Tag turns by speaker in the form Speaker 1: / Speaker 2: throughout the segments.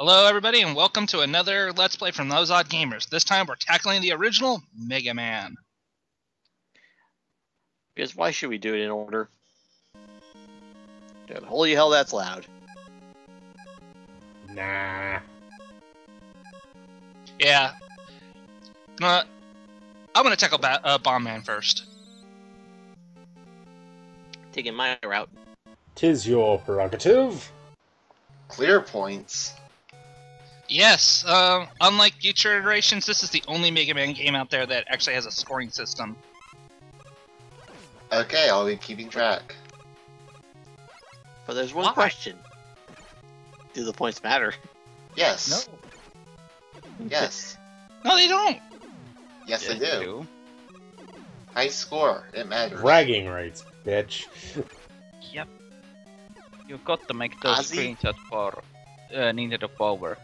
Speaker 1: Hello everybody and welcome to another Let's Play from Those Odd Gamers. This time we're tackling the original Megaman.
Speaker 2: Because why should we do it in order? Dude, holy hell, that's loud.
Speaker 3: Nah.
Speaker 1: Yeah. I'm gonna tackle Bomb Man first.
Speaker 2: Taking my route.
Speaker 3: 'Tis your prerogative.
Speaker 4: Clear points.
Speaker 1: Yes, unlike future iterations, this is the only Mega Man game out there that actually has a scoring system.
Speaker 4: Okay, I'll be keeping track.
Speaker 2: But there's one
Speaker 1: Why?
Speaker 2: question. Do the points matter?
Speaker 4: Yes.
Speaker 2: No.
Speaker 4: Yes.
Speaker 1: No, they don't!
Speaker 4: Yes, they do. High score. It matters.
Speaker 3: Bragging rights, bitch.
Speaker 5: Yep. You got to make those
Speaker 2: Ozzy?
Speaker 5: screenshots for Nintendo Power.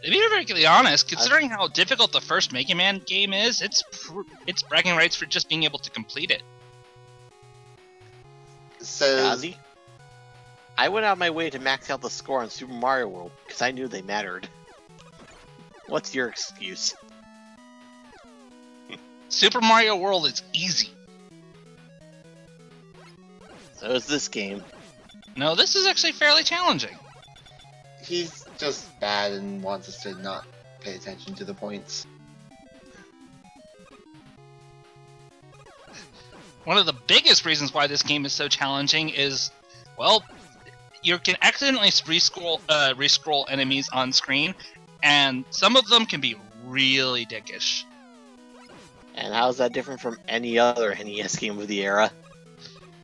Speaker 1: To be perfectly honest, considering how difficult the first Mega Man game is, it's bragging rights for just being able to complete it.
Speaker 4: So,
Speaker 2: Ozzy? I went out of my way to max out the score on Super Mario World because I knew they mattered. What's your excuse?
Speaker 1: Super Mario World is easy.
Speaker 2: So is this game.
Speaker 1: No, this is actually fairly challenging.
Speaker 4: he's just bad and wants us to not pay attention to the points.
Speaker 1: One of the biggest reasons why this game is so challenging is, well, you can accidentally re-scroll enemies on screen, and some of them can be really dickish.
Speaker 2: And how is that different from any other NES game of the era?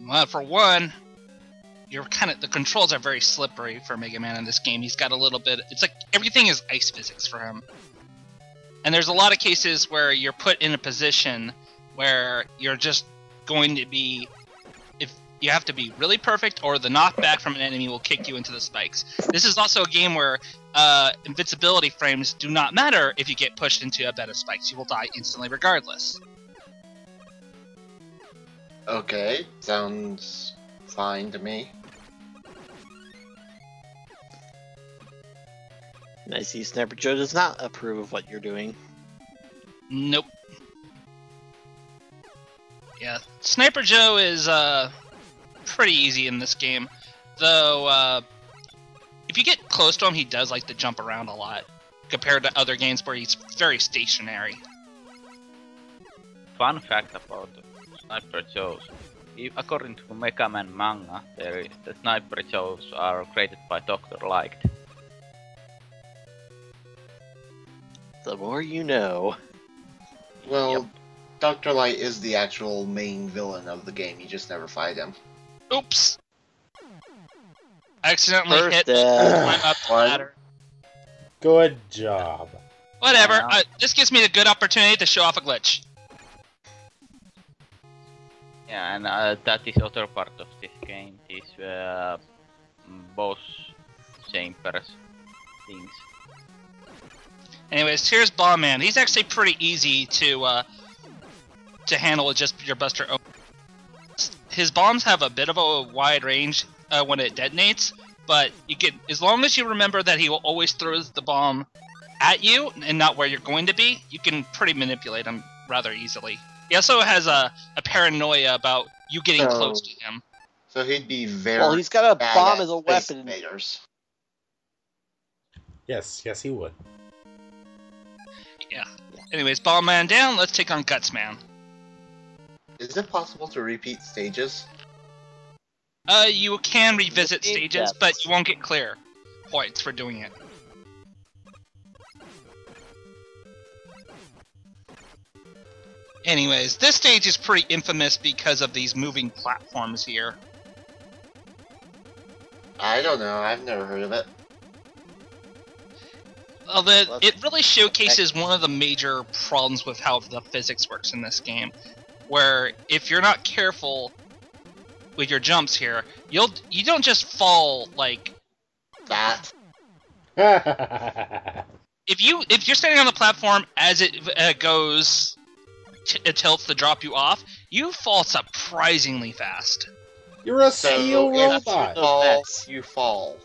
Speaker 1: Well, for one, the controls are very slippery for Mega Man in this game. He's got a little bit. It's like everything is ice physics for him, and there's a lot of cases where you're put in a position where you're just going to be. If you have to be really perfect, or the knockback from an enemy will kick you into the spikes. This is also a game where invincibility frames do not matter if you get pushed into a bed of spikes. You will die instantly regardless.
Speaker 4: Okay, sounds fine to me.
Speaker 2: And I see Sniper Joe does not approve of what you're doing.
Speaker 1: Nope. Yeah, Sniper Joe is pretty easy in this game, though if you get close to him, he does like to jump around a lot, compared to other games where he's very stationary.
Speaker 5: Fun fact about Sniper Joes. According to Megaman manga, the Sniper Joes are created by Dr. Light.
Speaker 2: The more you know.
Speaker 4: Well,
Speaker 2: Yep.
Speaker 4: Dr. Light is the actual main villain of the game. You just never fight him.
Speaker 1: Oops! Accidentally
Speaker 2: First
Speaker 1: hit
Speaker 2: death.
Speaker 1: climb up the
Speaker 4: What?
Speaker 1: ladder.
Speaker 3: Good job.
Speaker 1: Whatever,
Speaker 5: Yeah.
Speaker 1: this gives me a good opportunity to show off a glitch.
Speaker 5: Yeah, and that is other part of this game. These boss chambers things.
Speaker 1: Anyways, here's Bomb Man. He's actually pretty easy to handle with just your Buster. His bombs have a bit of a wide range when it detonates, but you can, as long as you remember that he will always throw the bomb at you and not where you're going to be, you can pretty manipulate him rather easily. He also has a paranoia about you getting
Speaker 4: So-
Speaker 1: close to him.
Speaker 4: So he'd be very
Speaker 2: Well, he's got a
Speaker 4: bad
Speaker 2: bomb
Speaker 4: at
Speaker 2: as a
Speaker 4: Space
Speaker 2: weapon.
Speaker 4: Invaders.
Speaker 3: Yes, he would.
Speaker 1: Yeah. Anyways, Bomb Man down, let's take on Guts Man.
Speaker 4: Is it possible to repeat stages?
Speaker 1: You can revisit
Speaker 2: Repeat
Speaker 1: stages,
Speaker 2: depths.
Speaker 1: but you won't get clear points for doing it. Anyways, this stage is pretty infamous because of these moving platforms here.
Speaker 4: I don't know. I've never heard of it.
Speaker 1: Although it really showcases one of the major problems with how the physics works in this game, where if you're not careful with your jumps here, you don't just fall like
Speaker 4: That.
Speaker 1: if you're standing on the platform as it goes. It tilts to drop you off, you fall surprisingly fast.
Speaker 3: You're a
Speaker 4: So
Speaker 3: steel
Speaker 4: if you
Speaker 3: robot.
Speaker 4: fall, you fall.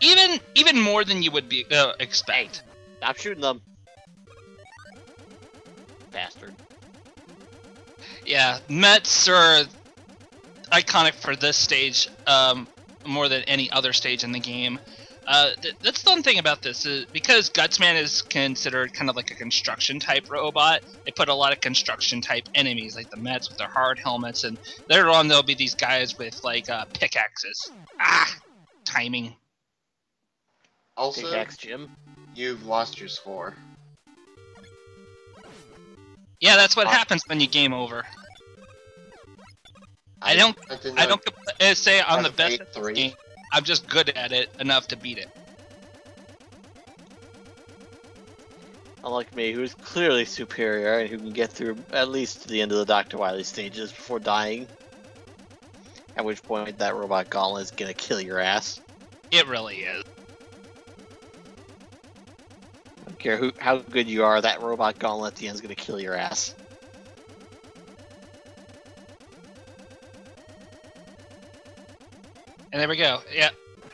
Speaker 1: even more than you would be expect.
Speaker 2: Stop shooting them. Bastard.
Speaker 1: Yeah, Mets are iconic for this stage more than any other stage in the game. That's the one thing about this is because Gutsman is considered kind of like a construction type robot. They put a lot of construction type enemies like the Mets with their hard helmets, and later on there'll be these guys with like pickaxes. Timing.
Speaker 4: Also,
Speaker 2: Pickaxe Jim.
Speaker 4: you've lost your score.
Speaker 1: Yeah, that's what happens when you game over. I don't say I'm the best at this game. I'm just good at it enough to beat it.
Speaker 2: Unlike me, who's clearly superior and who can get through at least to the end of the Dr. Wily stages before dying. At which point that robot gauntlet is gonna kill your ass.
Speaker 1: It really is.
Speaker 2: I don't care how good you are, that robot gauntlet at the end is gonna kill your ass.
Speaker 1: And there we go. Yeah.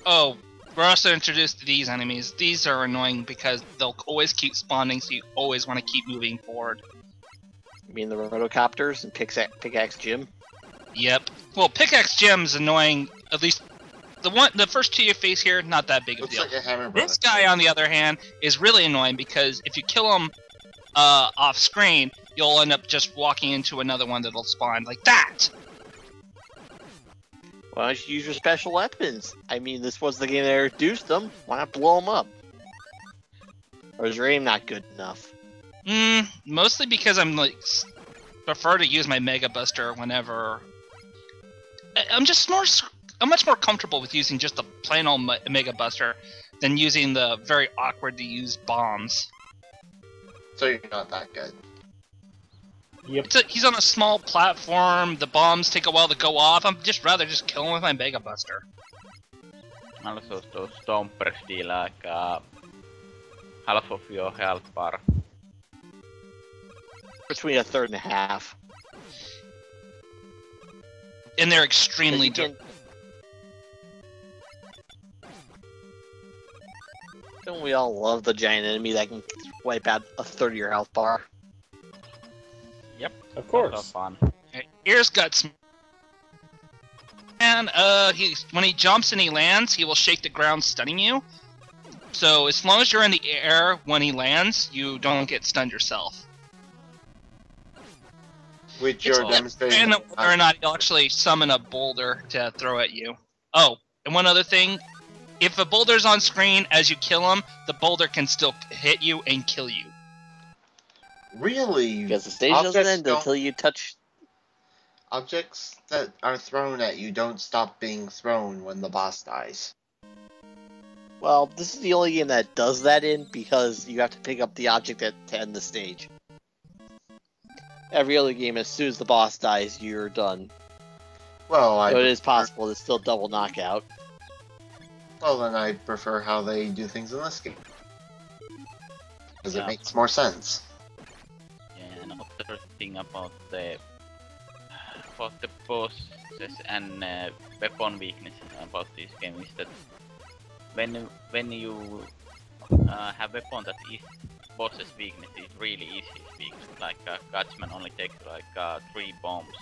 Speaker 1: Oh, we're also introduced to these enemies. These are annoying because they'll always keep spawning, so you always want to keep moving forward.
Speaker 2: You mean the rotocopters and Pickaxe Jim?
Speaker 1: Yep. Well, Pickaxe Jim's annoying. At least the first two you face here, not that big of a
Speaker 4: Looks
Speaker 1: deal.
Speaker 4: like a hammer
Speaker 1: This guy, on the other hand, is really annoying because if you kill him off screen, you'll end up just walking into another one that'll spawn like that.
Speaker 2: Why don't you use your special weapons? I mean, this was the game that introduced them. Why not blow them up? Or is your aim not good enough?
Speaker 1: Mostly because I'm like prefer to use my Mega Buster whenever. I'm much more comfortable with using just the plain old Mega Buster than using the very awkward to use bombs.
Speaker 4: So you're not that good.
Speaker 3: Yep.
Speaker 1: He's on a small platform. The bombs take a while to go off. I'm just rather just kill him with my Mega Buster.
Speaker 5: Also, those stompers deal like half of your health bar.
Speaker 2: Between a third and a half.
Speaker 1: And they're extremely
Speaker 2: Don't we all love the giant enemy that can wipe out a third of your health bar?
Speaker 5: Yep.
Speaker 3: Of course.
Speaker 5: Also fun.
Speaker 1: Here's Guts. And when he jumps and he lands, he will shake the ground, stunning you. So as long as you're in the air when he lands, you don't get stunned yourself.
Speaker 4: Which you're demonstrating.
Speaker 1: And whether or not he'll actually summon a boulder to throw at you. Oh, and one other thing. If a boulder's on screen as you kill him, the boulder can still hit you and kill you.
Speaker 4: Really?
Speaker 2: Because the stage doesn't
Speaker 4: Objects
Speaker 2: end
Speaker 4: don't-
Speaker 2: until you touch...
Speaker 4: Objects that are thrown at you don't stop being thrown when the boss dies.
Speaker 2: Well, this is the only game that does that in, because you have to pick up the object to end the stage. Every other game, as soon as the boss dies, you're done.
Speaker 4: Well,
Speaker 2: So it is possible to still double knockout.
Speaker 4: Well, then I prefer how they do things in this game. Because
Speaker 5: Yeah.
Speaker 4: it makes more sense.
Speaker 5: Yeah, another thing about the bosses and weapon weaknesses about this game is that when you have weapon that is boss's weakness, it really is his weakness. Like Gutsman only takes like 3 bombs.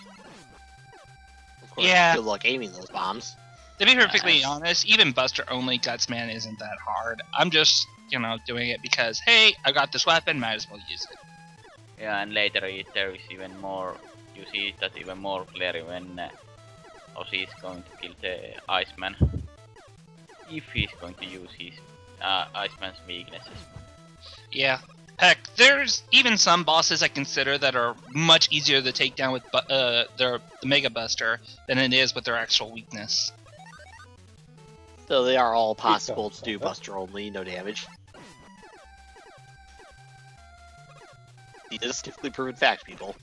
Speaker 2: Of course,
Speaker 1: Yeah.
Speaker 2: good luck aiming those bombs.
Speaker 1: To be perfectly
Speaker 2: Nice.
Speaker 1: honest, even Buster only Gutsman isn't that hard. I'm just, doing it because, hey, I got this weapon, might as well use it.
Speaker 5: Yeah, and later there is even more. You see that even more clearly when Ozzy is going to kill the Iceman. If he's going to use his Iceman's weaknesses.
Speaker 1: Yeah. Heck, there's even some bosses I consider that are much easier to take down with the Mega Buster than it is with their actual weakness.
Speaker 2: So they are all possible to do Buster only, no damage. These are typically proven fact, people.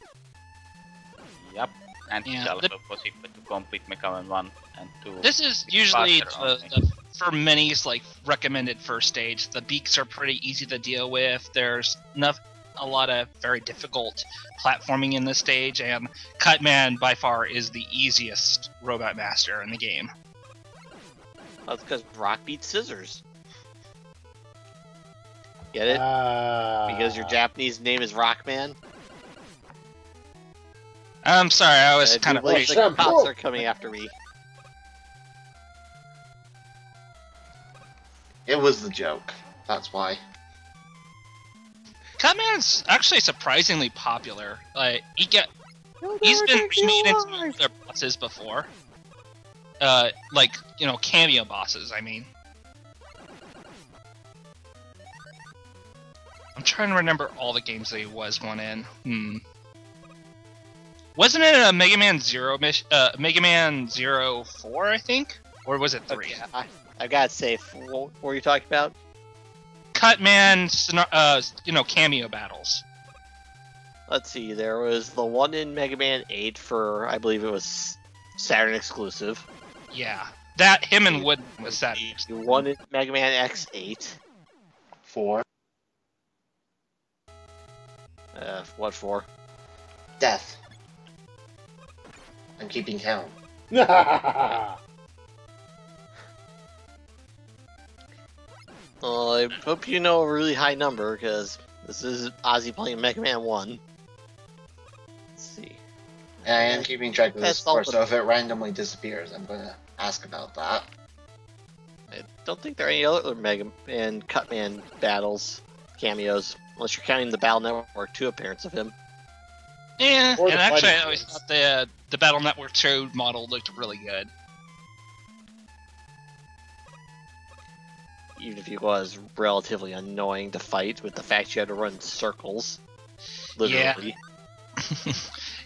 Speaker 5: Yep, and
Speaker 1: Yeah,
Speaker 5: it's also possible to complete Megaman 1 and 2.
Speaker 1: This is usually
Speaker 5: Buster only.
Speaker 1: for many's recommended first stage. The beaks are pretty easy to deal with. There's a lot of very difficult platforming in this stage, and Cutman by far is the easiest robot master in the game.
Speaker 2: That's because rock beats scissors. Get it? Because your Japanese name is Rockman?
Speaker 1: I'm sorry, I was
Speaker 2: It
Speaker 1: kind of
Speaker 2: looks
Speaker 1: patient.
Speaker 2: like the cops are coming after me.
Speaker 4: It was the joke. That's why.
Speaker 1: Cutman's actually surprisingly popular. Like he's been remade into other bosses before. Like, you know, cameo bosses, I mean. I'm trying to remember all the games that he was one in. Wasn't it a Mega Man Zero Mega Man 04, I think? Or was it 3?
Speaker 2: Okay, I gotta say, what were you talking about?
Speaker 1: Cutman, you know, cameo battles.
Speaker 2: Let's see, there was the one in Mega Man 8 for, I believe it was Saturn exclusive.
Speaker 1: Yeah. That, him and Wood was that.
Speaker 2: The one in Mega Man X8.
Speaker 4: 4.
Speaker 2: What for?
Speaker 4: Death. I'm keeping count.
Speaker 2: Well, I hope you know a really high number, because this is Ozzy playing Mega Man 1. Let's see.
Speaker 4: And I am keeping track of this
Speaker 2: That's
Speaker 4: score,
Speaker 2: all
Speaker 4: so if it randomly disappears, I'm gonna ask about that.
Speaker 2: I don't think there are any other Mega Man Cutman battles, cameos, unless you're counting the Battle Network 2 appearance of him.
Speaker 1: Yeah,
Speaker 3: Or the
Speaker 1: and actually I
Speaker 3: fighting
Speaker 1: always
Speaker 3: games.
Speaker 1: thought the Battle Network 2 model looked really good.
Speaker 2: Even if he was relatively annoying to fight with the fact you had to run in circles. Literally.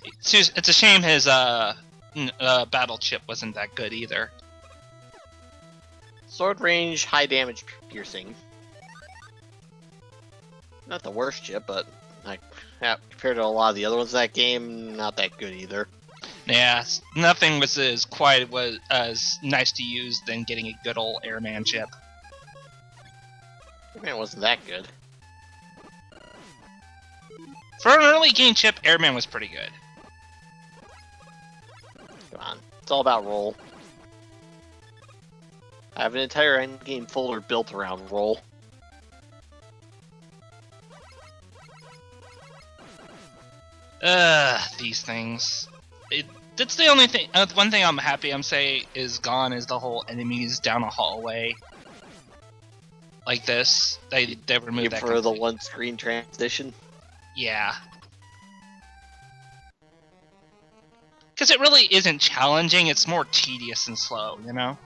Speaker 1: It's a shame his battle chip wasn't that good either.
Speaker 2: Sword range, high damage, piercing. Not the worst chip, but like compared to a lot of the other ones in that game, not that good either.
Speaker 1: Yeah, nothing was as nice to use than getting a good old Airman chip.
Speaker 2: Man, wasn't that good.
Speaker 1: For an early game chip, Airman was pretty good.
Speaker 2: Come on, it's all about roll. I have an entire endgame folder built around roll.
Speaker 1: These things. That's the only thing. One thing I'm happy I'm saying is gone is the whole enemies down a hallway. Like this, they removed that.
Speaker 2: For the one screen transition.
Speaker 1: Yeah. Because it really isn't challenging, it's more tedious and slow, you know?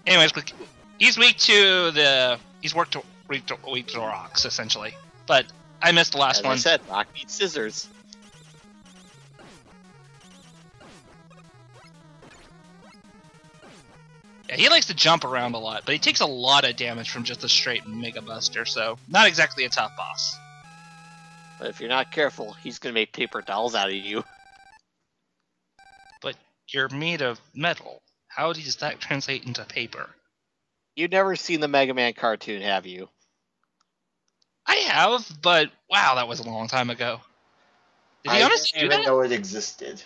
Speaker 1: Anyways, he's weak to the... He's weak to rocks, essentially. But I missed the last
Speaker 2: As
Speaker 1: one.
Speaker 2: I said, rock beats scissors.
Speaker 1: Yeah, he likes to jump around a lot, but he takes a lot of damage from just a straight Mega Buster, so not exactly a tough boss.
Speaker 2: But if you're not careful, he's gonna make paper dolls out of you.
Speaker 1: But you're made of metal. How does that translate into paper?
Speaker 2: You've never seen the Mega Man cartoon, have you?
Speaker 1: I have, but wow, that was a long time ago. Did he honestly
Speaker 4: I
Speaker 1: do
Speaker 4: didn't even
Speaker 1: that?
Speaker 4: know it existed.